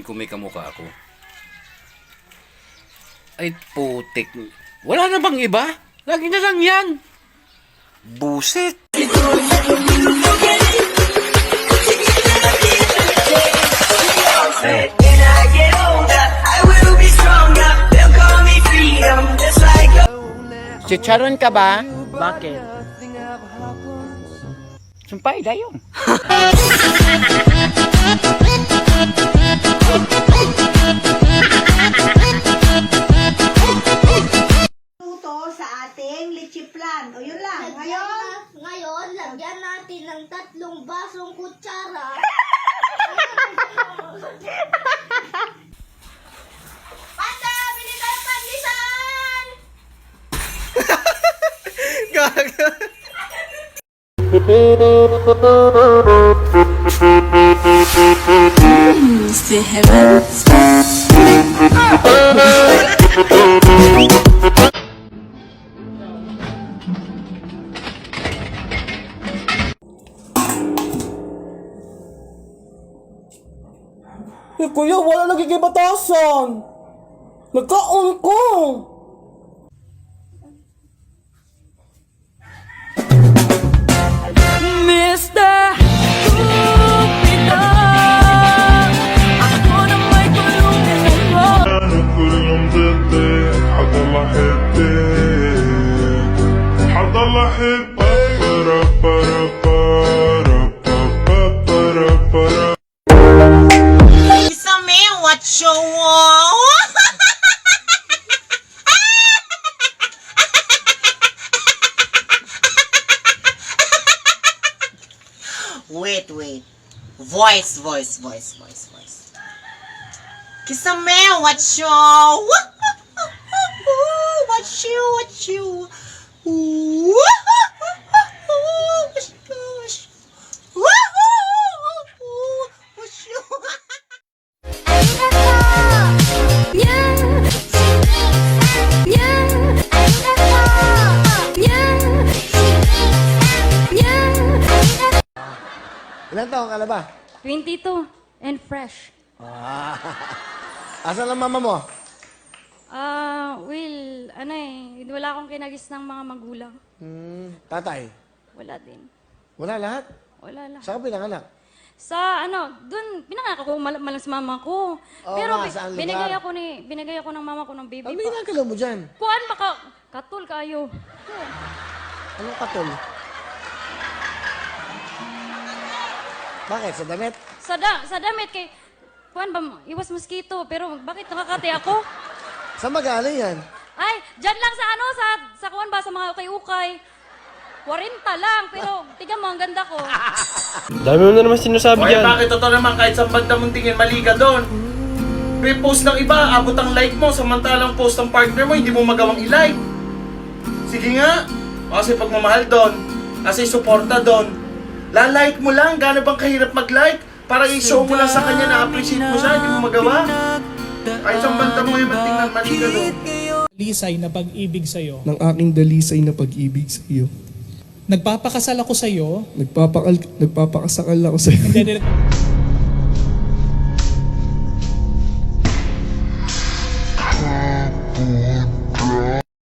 sasabihin kung may kamukha ako? Ay, putik. Wala na bang iba? Lagi na lang yan. Buset. Chicharon ka ba? Bakit? Sumpay, dayong. Luto sa ating lechiplan. O yun lang. Ngayon, lagyan natin ng 3 basong kutsara. Panda, bili tayo pandisan! Eh, kuya, wala nagiging batasan. Nagkaungkong. Mr. Cupido, ako na may tulungin mo. أنا كل يوم ضدك حضل أحبك حضل أحبك برا برا برا برا برا برا Isa me, what show? Wait. Voice. Kisame, what show? What you? Ilan taong ka na ba? 22 and fresh. Asan ang mama mo? Wala akong kinagis ng mga magulang. Tatay? Wala din. Wala lahat? Wala lang. Saan ka pinanganak? Dun, pinangako ko malas mama ko. Oo Pero nga, saan lugar? binigay ako ng mama ko ng baby Ano pa. ginagalaw mo dyan? Kuan baka katul kayo. Anong katol? Bakit? Sa damit? Sa damit kay kuan ba iwas mosquito pero bakit nakakati ako? Saan magaling yan? Ay, diyan lang sa kuan ba sa mga ukay-ukay. 40 lang, pero tignan mo, ang ganda ko. Dami mo na naman sinasabi Okay, yan. bakit totoo naman kahit sa banda mong tingin, mali ka doon. Repost ng iba, abot ang like mo, samantalang post ng partner mo, hindi mo magawang i-like. Sige nga, kasi pagmamahal doon, kasi suporta doon, la-like mo lang, gaano bang kahirap mag-like? Para i-show mo lang sa kanya na appreciate mo siya, hindi mo magawa. Kahit sa banda mo yung tingnan, mali ka doon. Dalisay na pag-ibig sa'yo. Ng aking dalisay na pag-ibig sa iyo. Nagpapakasal ako sa'yo. Nagpapakasakal ako sa iyo. Hindi,